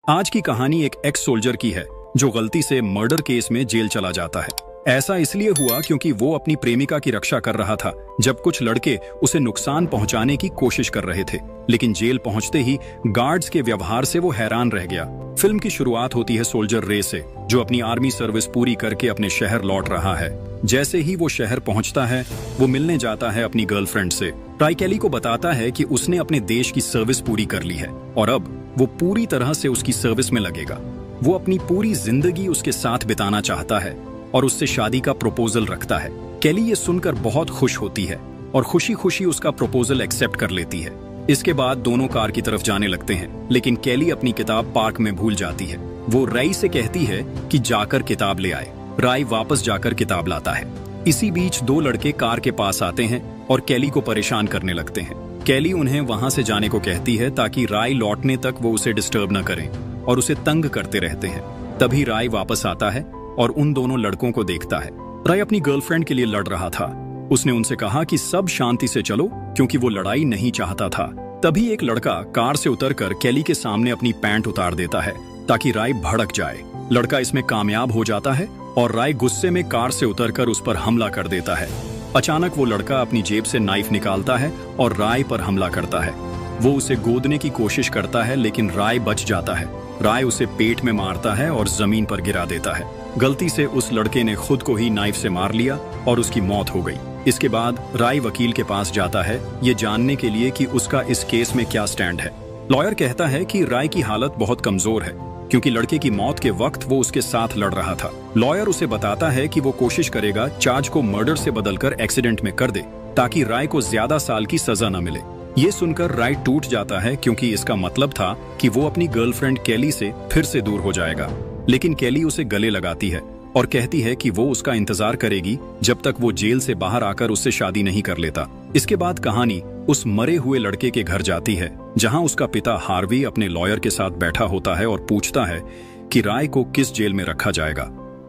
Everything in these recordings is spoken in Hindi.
आज की कहानी एक एक्स सोल्जर की है जो गलती से मर्डर केस में जेल चला जाता है। ऐसा इसलिए हुआ क्योंकि वो अपनी प्रेमिका की रक्षा कर रहा था जब कुछ लड़के उसे नुकसान पहुंचाने की कोशिश कर रहे थे, लेकिन जेल पहुंचते ही गार्ड्स के व्यवहार से वो हैरान रह गया। फिल्म की शुरुआत होती है सोल्जर रे से, जो अपनी आर्मी सर्विस पूरी करके अपने शहर लौट रहा है। जैसे ही वो शहर पहुंचता है, वो मिलने जाता है अपनी गर्लफ्रेंड से। राय केली को बताता है कि उसने अपने देश की सर्विस पूरी कर ली है और अब वो पूरी तरह से उसकी सर्विस में लगेगा। वो अपनी पूरी जिंदगी उसके साथ बिताना चाहता है और उससे शादी का प्रपोजल रखता है। केली ये सुनकर बहुत खुश होती है और खुशी खुशी उसका प्रपोजल एक्सेप्ट कर लेती है। इसके बाद दोनों कार की तरफ जाने लगते हैं, लेकिन केली अपनी किताब पार्क में भूल जाती है। वो राय से कहती है कि जाकर किताब ले आए। राय वापस जाकर किताब लाता है। इसी बीच दो लड़के कार के पास आते हैं और केली को परेशान करने लगते हैं। केली उन्हें वहां से जाने को कहती है ताकि राय लौटने तक वो उसे डिस्टर्ब न करें और उसे तंग करते रहते हैं। तभी राय वापस आता है और उन दोनों लड़कों को देखता है। राय अपनी गर्लफ्रेंड के लिए लड़ रहा था। उसने उनसे कहा कि सब शांति से चलो, क्योंकि वो लड़ाई नहीं चाहता था। तभी एक लड़का कार से उतरकर केली के सामने अपनी पैंट उतार देता है ताकि राय भड़क जाए। लड़का इसमें कामयाब हो जाता है और राय गुस्से में कार से उतरकर उस पर हमला कर देता है। अचानक वो लड़का अपनी जेब से नाइफ निकालता है और राय पर हमला करता है। वो उसे गोदने की कोशिश करता है, लेकिन राय बच जाता है। राय उसे पेट में मारता है और जमीन पर गिरा देता है। गलती से उस लड़के ने खुद को ही नाइफ से मार लिया और उसकी मौत हो गई। इसके बाद राय वकील के पास जाता है, ये जानने के लिए कि उसका इस केस में क्या स्टैंड है। लॉयर कहता है कि राय की हालत बहुत कमजोर है क्योंकि लड़के की मौत के वक्त वो उसके साथ लड़ रहा था। लॉयर उसे बताता है कि वो कोशिश करेगा चार्ज को मर्डर से बदलकर एक्सीडेंट में कर दे ताकि राय को ज्यादा साल की सजा न मिले। ये सुनकर राय टूट जाता है क्योंकि इसका मतलब था कि वो अपनी गर्लफ्रेंड केली से फिर से दूर हो जाएगा। लेकिन केली उसे गले लगाती है और कहती है कि वो उसका इंतजार करेगी जब तक वो जेल से बाहर आकर उससे शादी नहीं कर लेता। इसके बाद कहानी उस मरे हुए लड़के के घर जाती है, जहां उसका पिता हार्वी अपने लॉयर के साथ बैठा होता है और पूछता है कि राय को किस जेल में रखा जाएगा।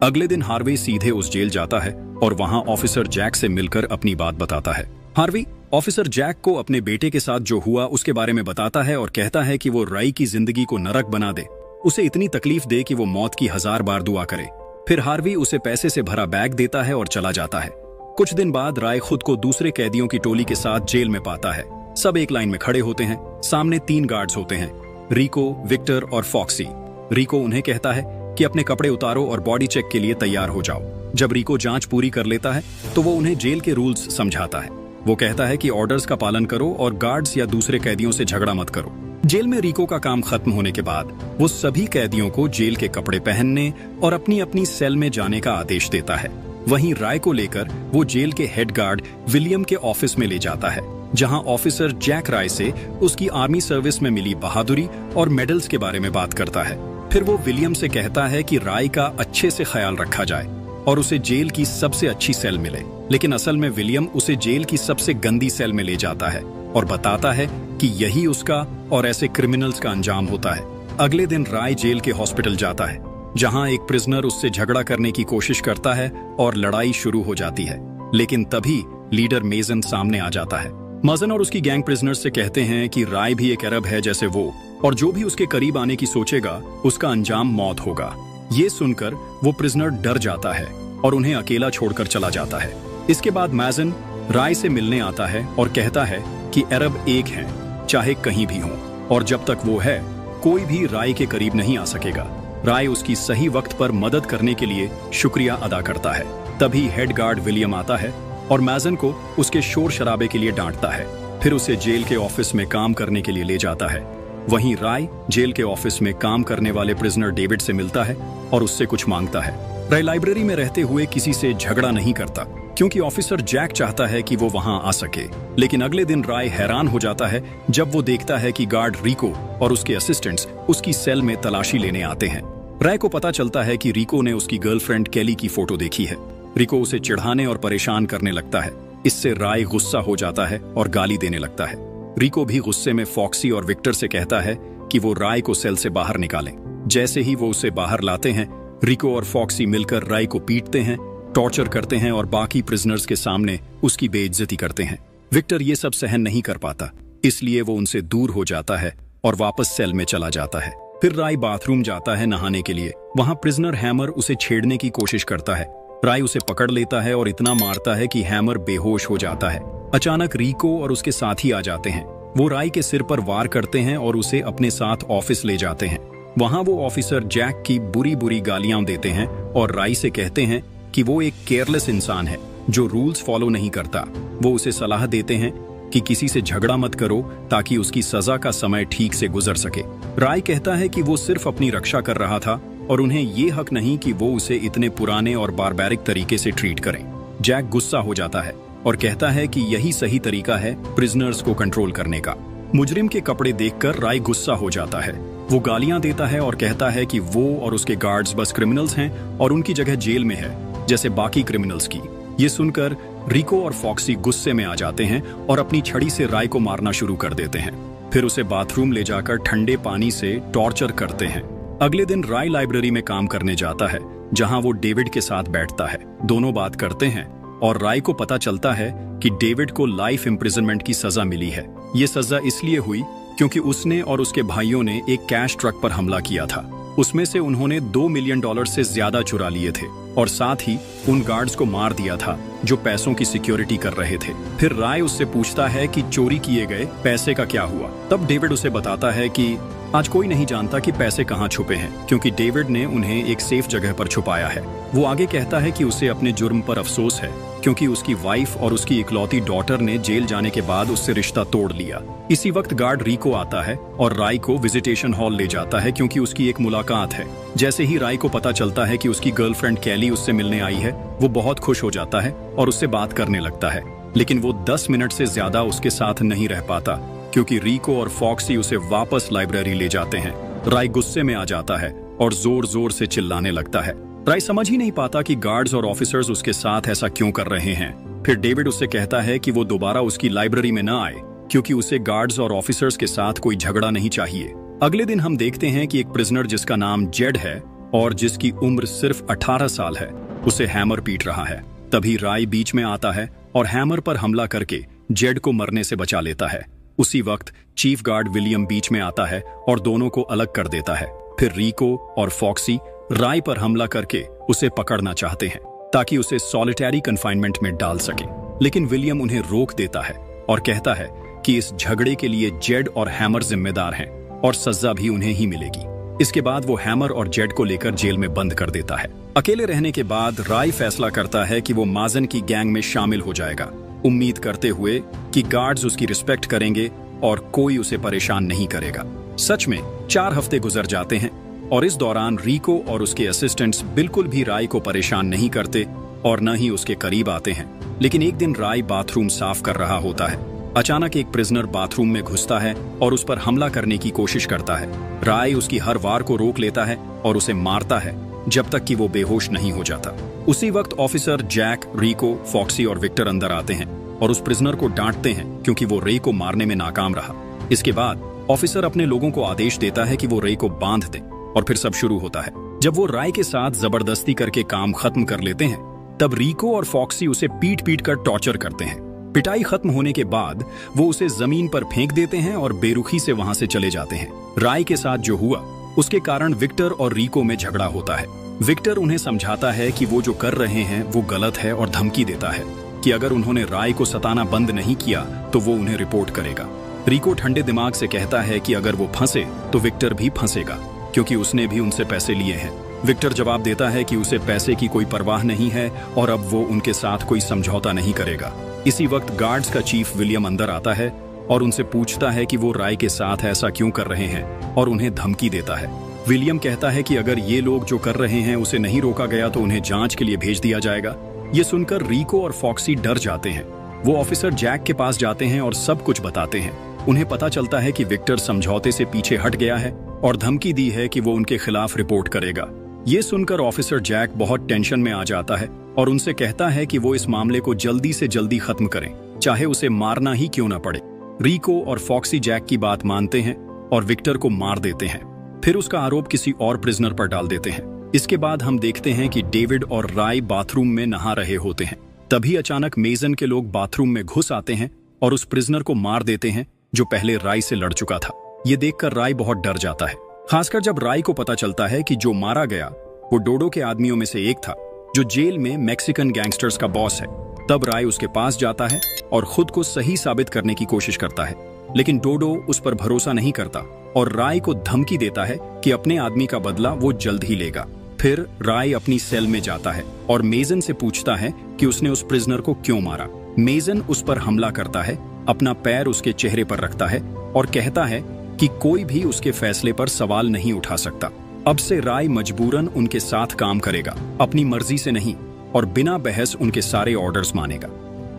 अगले दिन हार्वी सीधे उस जेल जाता है और वहां ऑफिसर जैक से मिलकर अपनी बात बताता है। हार्वी ऑफिसर जैक को अपने बेटे के साथ जो हुआ उसके बारे में बताता है और कहता है कि वो राय की जिंदगी को नरक बना दे, उसे इतनी तकलीफ दे कि वो मौत की 1000 बार दुआ करे। फिर हार्वी उसे पैसे से भरा बैग देता है और चला जाता है। कुछ दिन बाद राय खुद को दूसरे कैदियों की टोली के साथ जेल में पाता है। सब एक लाइन में खड़े होते हैं। सामने 3 गार्ड्स होते हैं, रिको, विक्टर और फॉक्सी। रिको उन्हें कहता है कि अपने कपड़े उतारो और बॉडी चेक के लिए तैयार हो जाओ। जब रिको जांच पूरी कर लेता है तो वो उन्हें जेल के रूल्स समझाता है। वो कहता है कि ऑर्डर्स का पालन करो और गार्ड्स या दूसरे कैदियों से झगड़ा मत करो। जेल में रिको का काम खत्म होने के बाद वो सभी कैदियों को जेल के कपड़े पहनने और अपनी अपनी सेल में जाने का आदेश देता है। वहीं राय को लेकर वो जेल के हेड गार्ड विलियम के ऑफिस में ले जाता है, जहां ऑफिसर जैक राय से उसकी आर्मी सर्विस में मिली बहादुरी और मेडल्स के बारे में बात करता है। फिर वो विलियम से कहता है कि राय का अच्छे से ख्याल रखा जाए और उसे जेल की सबसे अच्छी सेल मिले। लेकिन असल में विलियम उसे जेल की सबसे गंदी सेल में ले जाता है और बताता है कि यही उसका और ऐसे क्रिमिनल्स का अंजाम होता है। अगले दिन राय जेल के हॉस्पिटल जाता है, जहां एक प्रिजनर उससे झगड़ा करने की कोशिश करता है और लड़ाई शुरू हो जाती है। लेकिन तभी लीडर मेजन सामने आ जाता है। मजन और उसकी गैंग प्रिजनर्स से कहते हैं कि राय भी एक अरब है जैसे वो, और जो भी उसके करीब आने की सोचेगा उसका अंजाम मौत होगा। ये सुनकर वो प्रिजनर डर जाता है और उन्हें अकेला छोड़कर चला जाता है। इसके बाद मैजन राय से मिलने आता है और कहता है कि अरब एक हैं, चाहे कहीं भी हों, और जब तक वो है कोई भी राय के करीब नहीं आ सकेगा। राय उसकी सही वक्त पर मदद करने के लिए शुक्रिया अदा करता है। तभी हेड गार्ड विलियम आता है और मैजन को उसके शोर शराबे के लिए डांटता है। फिर उसे जेल के ऑफिस में काम करने के लिए ले जाता है। वहीं राय जेल के ऑफिस में काम करने वाले प्रिजनर डेविड से मिलता है और उससे कुछ मांगता है। राय लाइब्रेरी में रहते हुए किसी से झगड़ा नहीं करता क्योंकि ऑफिसर जैक चाहता है कि वो वहां आ सके। लेकिन अगले दिन राय हैरान हो जाता है जब वो देखता है कि गार्ड रिको और उसके असिस्टेंट्स उसकी सेल में तलाशी लेने आते हैं। राय को पता चलता है कि रिको ने उसकी गर्लफ्रेंड केली की फोटो देखी है। रिको उसे चिढ़ाने और परेशान करने लगता है। इससे राय गुस्सा हो जाता है और गाली देने लगता है। रिको भी गुस्से में फॉक्सी और विक्टर से कहता है कि वो राय को सेल से बाहर निकालें। जैसे ही वो उसे बाहर लाते हैं, रिको और फॉक्सी मिलकर राय को पीटते हैं, टॉर्चर करते हैं और बाकी प्रिजनर्स के सामने उसकी बेइज्जती करते हैं। विक्टर ये सब सहन नहीं कर पाता, इसलिए वो उनसे दूर हो जाता है और वापस सेल में चला जाता है। फिर राय बाथरूम जाता है नहाने के लिए। वहां प्रिजनर हैमर उसे छेड़ने की कोशिश करता है। राय उसे पकड़ लेता है और इतना मारता है कि हैमर बेहोश हो जाता है। अचानक रिको और उसके साथी आ जाते हैं। वो राय के सिर पर वार करते हैं और उसे अपने साथ ऑफिस ले जाते हैं। वहां वो ऑफिसर जैक की बुरी बुरी गालियां देते हैं और राय से कहते हैं कि वो एक केयरलेस इंसान है जो रूल्स फॉलो नहीं करता। वो उसे सलाह देते हैं कि किसी से झगड़ा मत करो ताकि उसकी सजा का समय ठीक से गुजर सके। राय कहता है कि वो सिर्फ अपनी रक्षा कर रहा था और उन्हें ये हक नहीं कि वो उसे इतने पुराने और बारबैरिक तरीके से ट्रीट करें। जैक गुस्सा हो जाता है और कहता है कि यही सही तरीका है प्रिजनर्स को कंट्रोल करने का। मुजरिम के कपड़े देखकर राय गुस्सा हो जाता है। वो गालियां देता है और कहता है कि वो और उसके गार्ड्स बस क्रिमिनल्स हैं और उनकी जगह जेल में है जैसे बाकी क्रिमिनल्स की। ये सुनकर रिको और फॉक्सी गुस्से में आ जाते हैं और अपनी छड़ी से राय को मारना शुरू कर देते हैं। फिर उसे बाथरूम ले जाकर ठंडे पानी से टॉर्चर करते हैं। अगले दिन राय लाइब्रेरी में काम करने जाता है जहां वो डेविड के साथ बैठता है। दोनों बात करते हैं और राय को पता चलता है कि डेविड को लाइफ इम्प्रिजनमेंट की सजा मिली है। ये सजा इसलिए हुई क्योंकि उसने और उसके भाइयों ने एक कैश ट्रक पर हमला किया था। उसमें से उन्होंने $2 मिलियन से ज्यादा चुरा लिए थे और साथ ही उन गार्ड्स को मार दिया था जो पैसों की सिक्योरिटी कर रहे थे। फिर राय उससे पूछता है कि चोरी किए गए पैसे का क्या हुआ। तब डेविड उसे बताता है कि आज कोई नहीं जानता कि पैसे कहाँ छुपे हैं क्योंकि डेविड ने उन्हें एक सेफ जगह पर छुपाया है। वो आगे कहता है कि उसे अपने जुर्म पर अफसोस है क्योंकि उसकी वाइफ और उसकी इकलौती डॉटर ने जेल जाने के बाद उससे रिश्ता तोड़ लिया। इसी वक्त गार्ड रिको आता है और राय को विजिटेशन हॉल ले जाता है क्योंकि उसकी एक मुलाकात है। जैसे ही राय को पता चलता है कि उसकी गर्लफ्रेंड कैली उससे मिलने आई है, वो बहुत खुश हो जाता है और उससे बात करने लगता है। लेकिन वो 10 मिनट से ज्यादा उसके साथ नहीं रह पाता क्योंकि रिको और फॉक्सी उसे वापस लाइब्रेरी ले जाते हैं। राय गुस्से में आ जाता है और जोर जोर से चिल्लाने लगता है। राय समझ ही नहीं पाता कि गार्ड्स और ऑफिसर्स उसके साथ ऐसा क्यों कर रहे हैं। फिर डेविड उससे कहता है कि वो दोबारा उसकी लाइब्रेरी में न आए क्योंकि उसे गार्ड्स और ऑफिसर्स के साथ कोई झगड़ा नहीं चाहिए। अगले दिन हम देखते हैं कि एक प्रिजनर जिसका नाम जेड है और जिसकी उम्र सिर्फ 18 साल है, उसे हैमर पीट रहा है। तभी राय बीच में आता है और हैमर पर हमला करके जेड को मरने से बचा लेता है। उसी वक्त चीफ गार्ड विलियम बीच में आता है और दोनों को अलग कर देता है। फिर रिको और फॉक्सी राय पर हमला करके उसे पकड़ना चाहते हैं ताकि उसे सॉलिटरी कन्फाइनमेंट में डाल सके, लेकिन विलियम उन्हें रोक देता है और कहता है कि इस झगड़े के लिए जेड और हैमर जिम्मेदार हैं और सजा भी उन्हें ही मिलेगी। इसके बाद वो हैमर और जेड को लेकर जेल में बंद कर देता है। अकेले रहने के बाद राय फैसला करता है कि वो माजन की गैंग में शामिल हो जाएगा, उम्मीद करते हुए कि गार्ड्स उसकी रिस्पेक्ट करेंगे और कोई उसे परेशान नहीं करेगा। सच में 4 हफ्ते गुजर जाते हैं और इस दौरान रिको और उसके असिस्टेंट्स बिल्कुल भी राय को परेशान नहीं करते और न ही उसके करीब आते हैं। लेकिन एक दिन राय बाथरूम साफ कर रहा होता है। अचानक एक प्रिजनर बाथरूम में घुसता है और उस पर हमला करने की कोशिश करता है। राय उसकी हर वार को रोक लेता है और उसे मारता है जब तक कि वो बेहोश नहीं हो जाता। उसी वक्त ऑफिसर जैक, रिको, फॉक्सी और विक्टर अंदर आते हैं और उस प्रिजनर को डांटते हैं क्योंकि वो रे को मारने में नाकाम रहा। इसके बाद ऑफिसर अपने लोगों को आदेश देता है कि वो रे को बांध दें और फिर सब शुरू होता है। जब वो राय के साथ जबरदस्ती करके काम खत्म कर लेते हैं, तब रिको और फॉक्सी उसे पीट पीट कर टॉर्चर करते हैं। पिटाई खत्म होने के बाद वो उसे जमीन पर फेंक देते हैं और बेरुखी से वहां से चले जाते हैं। राय के साथ जो हुआ उसके कारण विक्टर और रिको में झगड़ा होता है। विक्टर उन्हें समझाता है कि वो जो कर रहे हैं वो गलत है और धमकी देता है कि अगर उन्होंने राय को सताना बंद नहीं किया तो वो उन्हें रिपोर्ट करेगा। रिको ठंडे दिमाग से कहता है कि अगर वो फंसे तो विक्टर भी फंसेगा क्योंकि उसने भी उनसे पैसे लिए हैं। विक्टर जवाब देता है कि उसे पैसे की कोई परवाह नहीं है और अब वो उनके साथ कोई समझौता नहीं करेगा। इसी वक्त गार्ड्स का चीफ विलियम अंदर आता है और उनसे पूछता है कि वो राय के साथ ऐसा क्यों कर रहे हैं और उन्हें धमकी देता है। विलियम कहता है कि अगर ये लोग जो कर रहे हैं उसे नहीं रोका गया तो उन्हें जांच के लिए भेज दिया जाएगा। ये सुनकर रिको और फॉक्सी डर जाते हैं। वो ऑफिसर जैक के पास जाते हैं और सब कुछ बताते हैं। उन्हें पता चलता है कि विक्टर समझौते से पीछे हट गया है और धमकी दी है कि वो उनके खिलाफ रिपोर्ट करेगा। ये सुनकर ऑफिसर जैक बहुत टेंशन में आ जाता है और उनसे कहता है कि वो इस मामले को जल्दी से जल्दी खत्म करें, चाहे उसे मारना ही क्यों ना पड़े। रिको और फॉक्सी जैक की बात मानते हैं और विक्टर को मार देते हैं। फिर उसका आरोप किसी और प्रिजनर पर डाल देते हैं। इसके बाद हम देखते हैं कि डेविड और राय बाथरूम में नहा रहे होते हैं। तभी अचानक मेजन के लोग बाथरूम में घुस आते हैं और उस प्रिजनर को मार देते हैं जो पहले राय से लड़ चुका था। ये देखकर राय बहुत डर जाता है। खासकर जब राय को पता चलता है कि जो मारा गया वो डोडो के आदमियों में से एक था, जो जेल में मैक्सिकन गैंगस्टर्स का बॉस है। तब राय उसके पास जाता है और खुद को सही साबित करने की कोशिश करता है, लेकिन डोडो उस पर भरोसा नहीं करता और राय को धमकी देता है कि अपने आदमी का बदला वो जल्द ही लेगा। फिर राय अपनी सेल में जाता है और मेजन से पूछता है कि उसने उस प्रिजनर को क्यों मारा। मेजन उस पर हमला करता है, अपना पैर उसके चेहरे पर रखता है और कहता है कि कोई भी उसके फैसले पर सवाल नहीं उठा सकता। अब से राय मजबूरन उनके साथ काम करेगा, अपनी मर्जी से नहीं, और बिना बहस उनके सारे ऑर्डर्स मानेगा।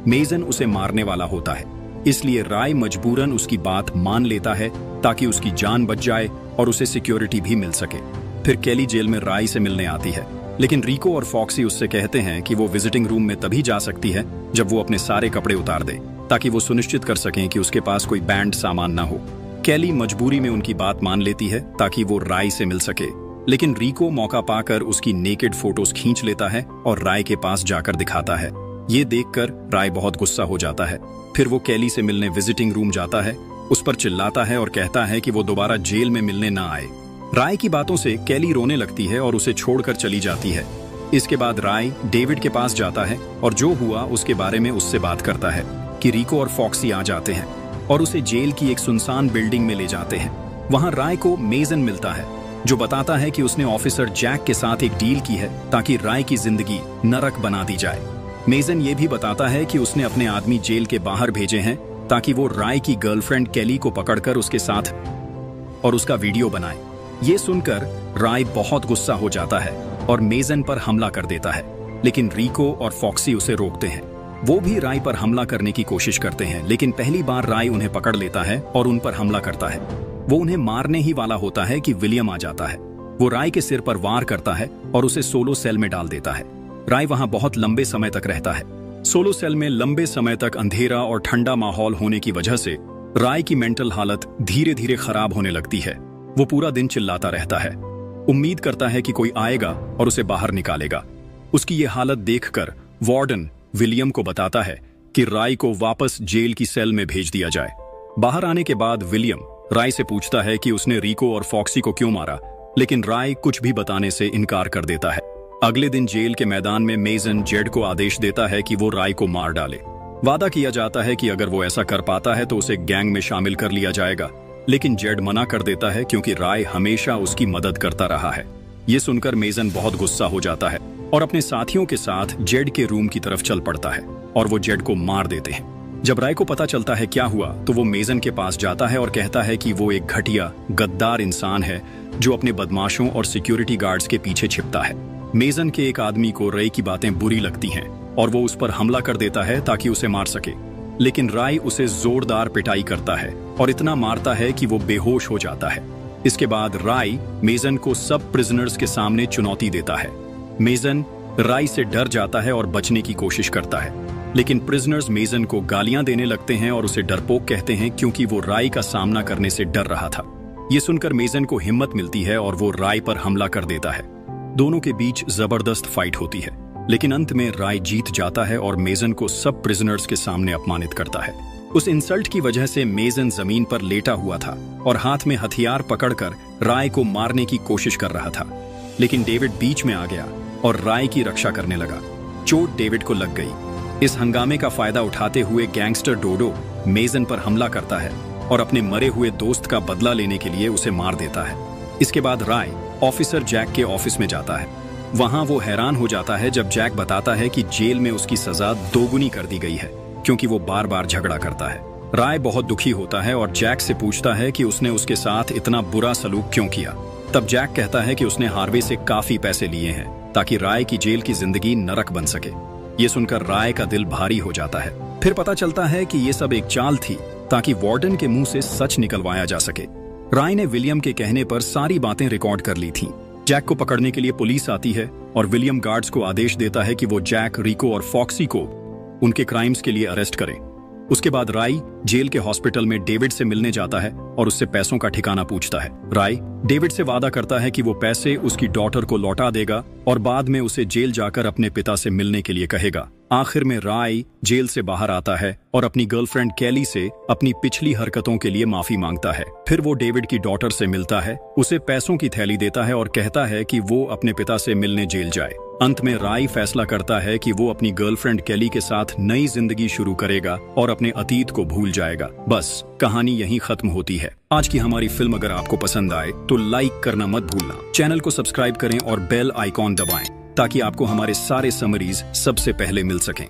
मेजन उसे मारने वाला होता है, इसलिए राय मजबूरन उसकी बात मान लेता है ताकि उसकी जान बच जाए और उसे सिक्योरिटी भी मिल सके। फिर केली जेल में राय से मिलने आती है, लेकिन रिको और फॉक्सी उससे कहते हैं कि वो विजिटिंग रूम में तभी जा सकती है जब वो अपने सारे कपड़े उतार दे, ताकि वो सुनिश्चित कर सकें कि उसके पास कोई बैंड सामान ना हो। केली मजबूरी में उनकी बात मान लेती है ताकि वो राय से मिल सके, लेकिन रिको मौका पाकर उसकी नेकेड फोटोज खींच लेता है और राय के पास जाकर दिखाता है। ये देखकर राय बहुत गुस्सा हो जाता है। फिर वो केली से मिलने विजिटिंग रूम जाता है, उस पर चिल्लाता है और कहता है कि वो दोबारा जेल में मिलने ना आए। राय की बातों से केली रोने लगती है और उसे छोड़कर चली जाती है। इसके बाद राय डेविड के पास जाता है और जो हुआ उसके बारे में उससे बात करता है कि रिको और फॉक्सी आ जाते हैं और उसे जेल की एक सुनसान बिल्डिंग में ले जाते हैं। वहां राय को मेजन मिलता है, जो बताता है कि उसने ऑफिसर जैक के साथ एक डील की है ताकि राय की जिंदगी नरक बना दी जाए। मेजन ये भी बताता है कि उसने अपने आदमी जेल के बाहर भेजे हैं ताकि वो राय की गर्लफ्रेंड केली को पकड़कर उसके साथ और उसका वीडियो बनाए। ये सुनकर राय बहुत गुस्सा हो जाता है और मेजन पर हमला कर देता है, लेकिन रिको और फॉक्सी उसे रोकते हैं। वो भी राय पर हमला करने की कोशिश करते हैं, लेकिन पहली बार राय उन्हें पकड़ लेता है और उन पर हमला करता है। वो उन्हें मारने ही वाला होता है कि विलियम आ जाता है। वो राय के सिर पर वार करता है और उसे सोलो सेल में डाल देता है। राय वहां बहुत लंबे समय तक रहता है। सोलो सेल में लंबे समय तक अंधेरा और ठंडा माहौल होने की वजह से राय की मेंटल हालत धीरे धीरे खराब होने लगती है। वो पूरा दिन चिल्लाता रहता है, उम्मीद करता है कि कोई आएगा और उसे बाहर निकालेगा। उसकी ये हालत देखकर वार्डन विलियम को बताता है कि राय को वापस जेल की सेल में भेज दिया जाए। बाहर आने के बाद विलियम राय से पूछता है कि उसने रिको और फॉक्सी को क्यों मारा, लेकिन राय कुछ भी बताने से इनकार कर देता है। अगले दिन जेल के मैदान में मेजन जेड को आदेश देता है कि वो राय को मार डाले। वादा किया जाता है कि अगर वो ऐसा कर पाता है तो उसे गैंग में शामिल कर लिया जाएगा, लेकिन जेड मना कर देता है क्योंकि राय हमेशा उसकी मदद करता रहा है। ये सुनकर मेजन बहुत गुस्सा हो जाता है और अपने साथियों के साथ जेड के रूम की तरफ चल पड़ता है और वो जेड को मार देते हैं। जब राय को पता चलता है क्या हुआ तो वो मेजन के पास जाता है और कहता है कि वो एक घटिया गद्दार इंसान है जो अपने बदमाशों और सिक्योरिटी गार्ड्स के पीछे छिपता है। मेजन के एक आदमी को राय की बातें बुरी लगती हैं और वो उस पर हमला कर देता है ताकि उसे मार सके, लेकिन राय उसे जोरदार पिटाई करता है और इतना मारता है कि वो बेहोश हो जाता है। इसके बाद राय मेजन को सब प्रिजनर्स के सामने चुनौती देता है। मेजन राय से डर जाता है और बचने की कोशिश करता है, लेकिन प्रिजनर्स मेजन को गालियां देने लगते हैं और उसे डरपोक कहते हैं क्योंकि वो राय का सामना करने से डर रहा था। ये सुनकर मेजन को हिम्मत मिलती है और वो राय पर हमला कर देता है। दोनों के बीच जबरदस्त फाइट होती है, लेकिन अंत में राय जीत जाता है और मेजन को सब प्रिजनर्स के सामने अपमानित करता है। उस इंसल्ट की वजह से मेजन जमीन पर लेटा हुआ था और हाथ में हथियार पकड़कर राय को मारने की कोशिश कर रहा था, लेकिन डेविड बीच में आ गया और राय की रक्षा करने लगा। चोट डेविड को लग गई। इस हंगामे का फायदा उठाते हुए गैंगस्टर डोडो मेजन पर हमला करता है और अपने मरे हुए दोस्त का बदला लेने के लिए उसे मार देता है। इसके बाद राय ऑफिसर जैक के ऑफिस में जाता है। वहां वो हैरान हो जाता है जब जैक बताता है कि जेल में उसकी सजा दोगुनी कर दी गई है क्योंकि वो बार बार झगड़ा करता है। राय बहुत दुखी होता है और जैक से पूछता है कि उसने उसके साथ इतना बुरा सलूक क्यों किया। तब जैक कहता है कि उसने हार्वे से काफी पैसे लिए हैं ताकि राय की जेल की जिंदगी नरक बन सके। ये सुनकर राय का दिल भारी हो जाता है। फिर पता चलता है कि ये सब एक चाल थी ताकि वार्डन के मुंह से सच निकलवाया जा सके। राय ने विलियम के कहने पर सारी बातें रिकॉर्ड कर ली थीं। जैक को पकड़ने के लिए पुलिस आती है और विलियम गार्ड्स को आदेश देता है कि वो जैक, रिको और फॉक्सी को उनके क्राइम्स के लिए अरेस्ट करें। उसके बाद राय जेल के हॉस्पिटल में डेविड से मिलने जाता है और उससे पैसों का ठिकाना पूछता है। राय डेविड से वादा करता है कि वो पैसे उसकी डॉटर को लौटा देगा और बाद में उसे जेल जाकर अपने पिता से मिलने के लिए कहेगा। आखिर में राय जेल से बाहर आता है और अपनी गर्लफ्रेंड कैली से अपनी पिछली हरकतों के लिए माफी मांगता है। फिर वो डेविड की डॉटर से मिलता है, उसे पैसों की थैली देता है और कहता है कि वो अपने पिता से मिलने जेल जाए। अंत में राय फैसला करता है कि वो अपनी गर्लफ्रेंड कैली के साथ नई जिंदगी शुरू करेगा और अपने अतीत को भूल जाएगा। बस कहानी यहीं खत्म होती है। आज की हमारी फिल्म अगर आपको पसंद आए तो लाइक करना मत भूलना, चैनल को सब्सक्राइब करें और बेल आइकॉन दबाएं ताकि आपको हमारे सारे समरीज सबसे पहले मिल सकें।